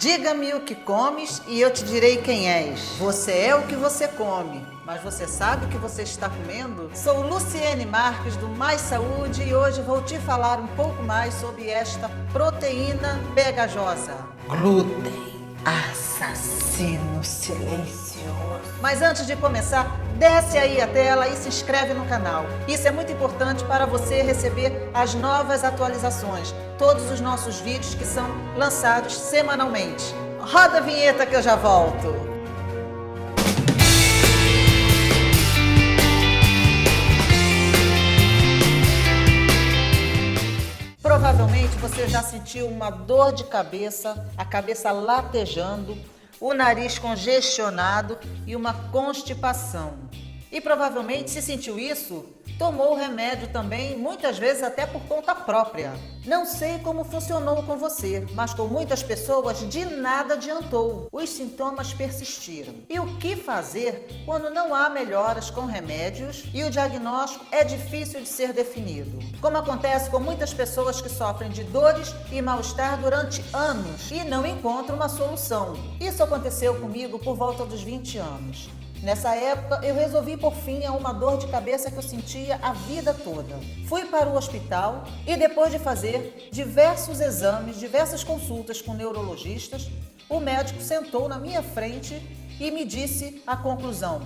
Diga-me o que comes e eu te direi quem és. Você é o que você come, mas você sabe o que você está comendo? Sou Luciene Marques do Mais Saúde e hoje vou te falar um pouco mais sobre esta proteína pegajosa. Glúten, assassino silencioso. Mas antes de começar, desce aí a tela e se inscreve no canal. Isso é muito importante para você receber as novas atualizações, todos os nossos vídeos que são lançados semanalmente. Roda a vinheta que eu já volto. Provavelmente você já sentiu uma dor de cabeça, a cabeça latejando, o nariz congestionado e uma constipação. E provavelmente, se sentiu isso, tomou o remédio também, muitas vezes até por conta própria. Não sei como funcionou com você, mas com muitas pessoas de nada adiantou. Os sintomas persistiram. E o que fazer quando não há melhoras com remédios e o diagnóstico é difícil de ser definido? Como acontece com muitas pessoas que sofrem de dores e mal-estar durante anos e não encontram uma solução. Isso aconteceu comigo por volta dos 20 anos. Nessa época, eu resolvi pôr fim a uma dor de cabeça que eu sentia a vida toda. Fui para o hospital e depois de fazer diversos exames, diversas consultas com neurologistas, o médico sentou na minha frente e me disse a conclusão: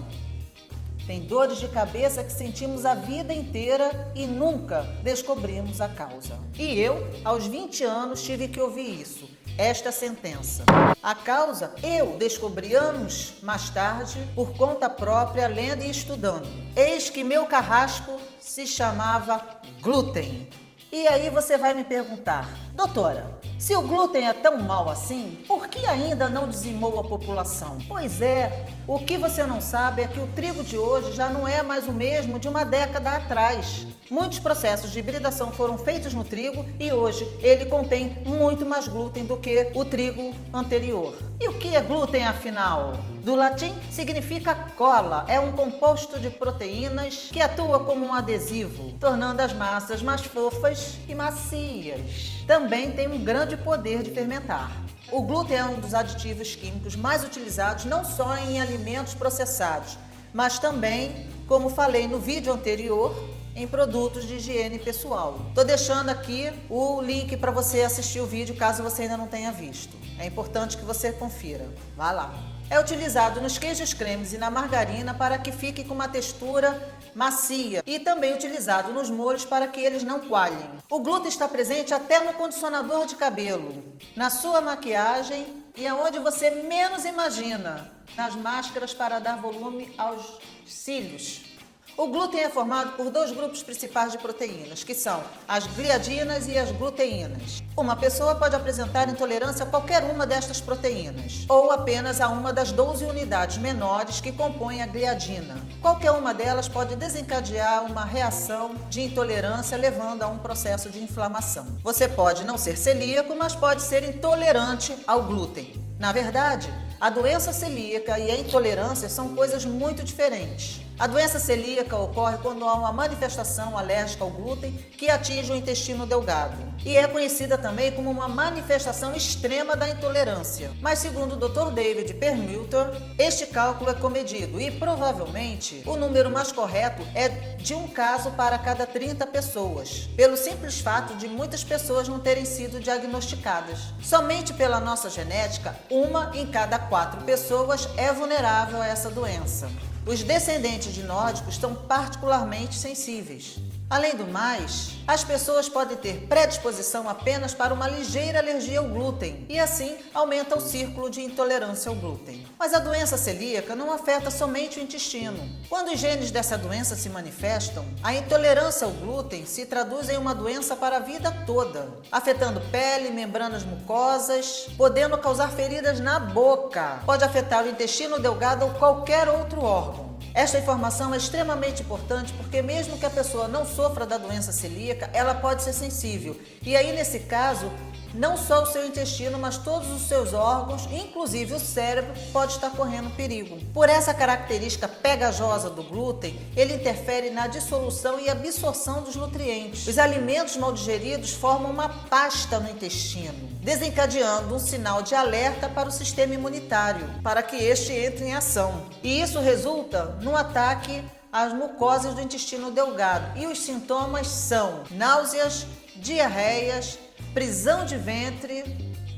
tem dores de cabeça que sentimos a vida inteira e nunca descobrimos a causa. E eu, aos 20 anos, tive que ouvir isso. Esta sentença. A causa eu descobri anos mais tarde, por conta própria, lendo e estudando. Eis que meu carrasco se chamava glúten. E aí você vai me perguntar: doutora, se o glúten é tão mal assim, por que ainda não dizimou a população? Pois é, o que você não sabe é que o trigo de hoje já não é mais o mesmo de uma década atrás. Muitos processos de hibridação foram feitos no trigo e hoje ele contém muito mais glúten do que o trigo anterior. E o que é glúten, afinal? Do latim significa cola, é um composto de proteínas que atua como um adesivo, tornando as massas mais fofas e macias. Também tem um grande poder de fermentar. O glúten é um dos aditivos químicos mais utilizados não só em alimentos processados, mas também, como falei no vídeo anterior, em produtos de higiene pessoal. Estou deixando aqui o link para você assistir o vídeo caso você ainda não tenha visto. É importante que você confira. Vá lá. É utilizado nos queijos cremes e na margarina para que fique com uma textura macia e também utilizado nos molhos para que eles não coalhem. O glúten está presente até no condicionador de cabelo, na sua maquiagem e aonde você menos imagina, nas máscaras para dar volume aos cílios. O glúten é formado por dois grupos principais de proteínas, que são as gliadinas e as gluteínas. Uma pessoa pode apresentar intolerância a qualquer uma destas proteínas, ou apenas a uma das 12 unidades menores que compõem a gliadina. Qualquer uma delas pode desencadear uma reação de intolerância, levando a um processo de inflamação. Você pode não ser celíaco, mas pode ser intolerante ao glúten. Na verdade, a doença celíaca e a intolerância são coisas muito diferentes. A doença celíaca ocorre quando há uma manifestação alérgica ao glúten que atinge o intestino delgado e é conhecida também como uma manifestação extrema da intolerância. Mas segundo o Dr. David Perlmutter, este cálculo é comedido e provavelmente o número mais correto é de um caso para cada 30 pessoas, pelo simples fato de muitas pessoas não terem sido diagnosticadas. Somente pela nossa genética, uma em cada 4 pessoas é vulnerável a essa doença. Os descendentes de nórdicos estão particularmente sensíveis. Além do mais, as pessoas podem ter predisposição apenas para uma ligeira alergia ao glúten e assim aumenta o círculo de intolerância ao glúten. Mas a doença celíaca não afeta somente o intestino. Quando os genes dessa doença se manifestam, a intolerância ao glúten se traduz em uma doença para a vida toda, afetando pele, membranas mucosas, podendo causar feridas na boca. Pode afetar o intestino delgado ou qualquer outro órgão. Esta informação é extremamente importante porque mesmo que a pessoa não sofra da doença celíaca, ela pode ser sensível. E aí, nesse caso, não só o seu intestino, mas todos os seus órgãos, inclusive o cérebro, pode estar correndo perigo. Por essa característica pegajosa do glúten, ele interfere na dissolução e absorção dos nutrientes. Os alimentos mal digeridos formam uma pasta no intestino, desencadeando um sinal de alerta para o sistema imunitário, para que este entre em ação. E isso resulta num ataque às mucosas do intestino delgado. E os sintomas são náuseas, diarreias, prisão de ventre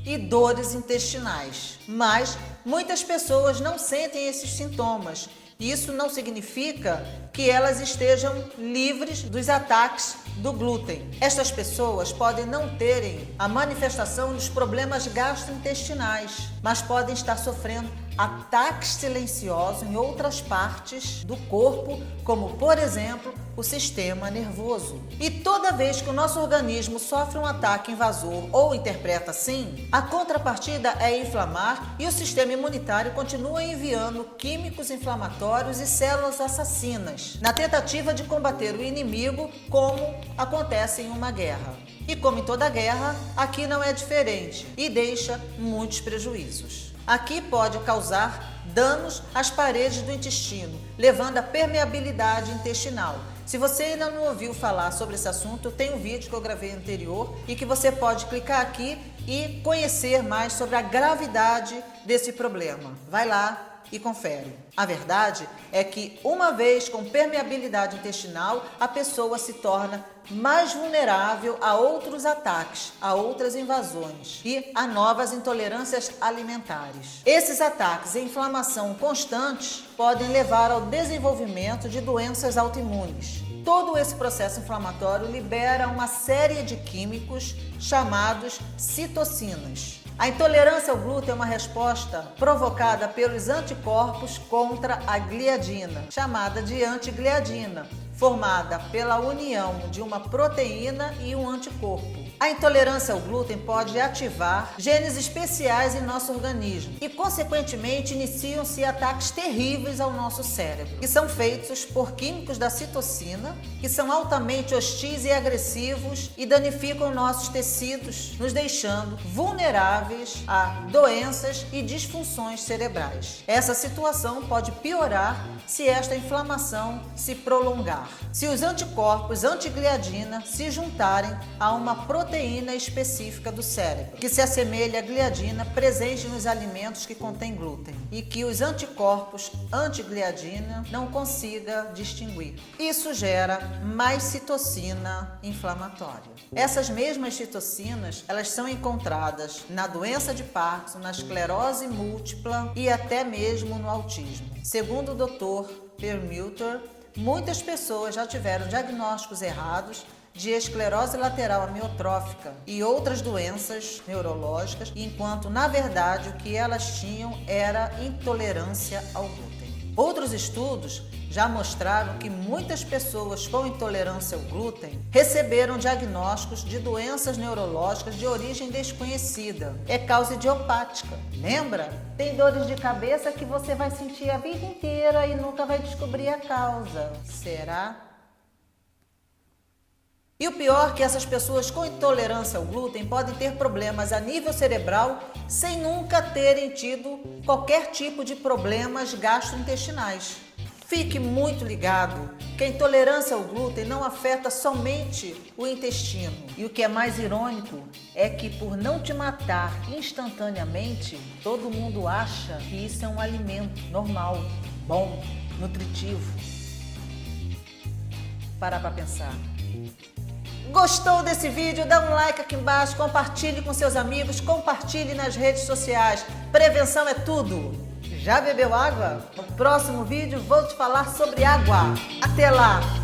e dores intestinais. Mas muitas pessoas não sentem esses sintomas. Isso não significa que elas estejam livres dos ataques do glúten. Estas pessoas podem não terem a manifestação dos problemas gastrointestinais, mas podem estar sofrendo ataques silenciosos em outras partes do corpo, como, por exemplo, o sistema nervoso. E toda vez que o nosso organismo sofre um ataque invasor ou interpreta assim, a contrapartida é inflamar e o sistema imunitário continua enviando químicos inflamatórios e células assassinas, na tentativa de combater o inimigo, como acontece em uma guerra. E como em toda guerra, aqui não é diferente e deixa muitos prejuízos. Aqui pode causar danos às paredes do intestino, levando à permeabilidade intestinal. Se você ainda não ouviu falar sobre esse assunto, tem um vídeo que eu gravei anterior e que você pode clicar aqui e conhecer mais sobre a gravidade desse problema. Vai lá e confere. A verdade é que, uma vez com permeabilidade intestinal, a pessoa se torna mais vulnerável a outros ataques, a outras invasões e a novas intolerâncias alimentares. Esses ataques e inflamação constantes podem levar ao desenvolvimento de doenças autoimunes. Todo esse processo inflamatório libera uma série de químicos chamados citocinas. A intolerância ao glúten é uma resposta provocada pelos anticorpos contra a gliadina, chamada de antigliadina, formada pela união de uma proteína e um anticorpo. A intolerância ao glúten pode ativar genes especiais em nosso organismo e, consequentemente, iniciam-se ataques terríveis ao nosso cérebro, que são feitos por químicos da citocina, que são altamente hostis e agressivos e danificam nossos tecidos, nos deixando vulneráveis a doenças e disfunções cerebrais. Essa situação pode piorar se esta inflamação se prolongar. Se os anticorpos antigliadina se juntarem a uma proteína específica do cérebro, que se assemelha à gliadina presente nos alimentos que contêm glúten, e que os anticorpos antigliadina não consiga distinguir. Isso gera mais citocina inflamatória. Essas mesmas citocinas, elas são encontradas na doença de Parkinson, na esclerose múltipla e até mesmo no autismo. Segundo o Dr. Perlmutter, muitas pessoas já tiveram diagnósticos errados de esclerose lateral amiotrófica e outras doenças neurológicas, enquanto, na verdade, o que elas tinham era intolerância ao glúten. Outros estudos já mostraram que muitas pessoas com intolerância ao glúten receberam diagnósticos de doenças neurológicas de origem desconhecida. É causa idiopática. Lembra? Tem dores de cabeça que você vai sentir a vida inteira e nunca vai descobrir a causa. Será? E o pior é que essas pessoas com intolerância ao glúten podem ter problemas a nível cerebral sem nunca terem tido qualquer tipo de problemas gastrointestinais. Fique muito ligado que a intolerância ao glúten não afeta somente o intestino. E o que é mais irônico é que, por não te matar instantaneamente, todo mundo acha que isso é um alimento normal, bom, nutritivo. Para pensar. Gostou desse vídeo? Dá um like aqui embaixo, compartilhe com seus amigos, compartilhe nas redes sociais. Prevenção é tudo. Já bebeu água? No próximo vídeo vou te falar sobre água. Até lá!